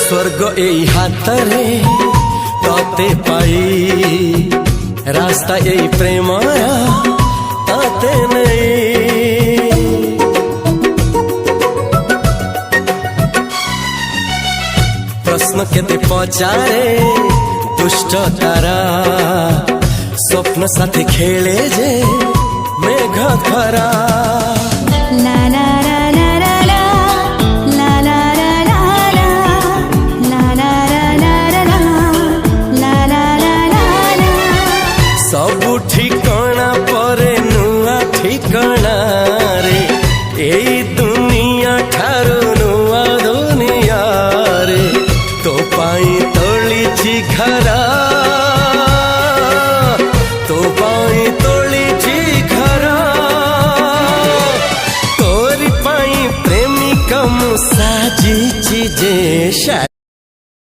स्वर्ग एई हातरे तते पाई रास्ता एई प्रेमाया ताते नहीं। प्रश्न केते पचारे दुष्ट तारा स्वप्न साथी खेले जे मेघ खरा। सबु ठिकाना परे नुआ ठिकाना रे एई दुनिया ठारू नुआ दुनिया रे। तो पाई तोलिछि घरा तो पाई तोलिछि घरा तोरी पाई प्रेमिका मु साजिछि जे।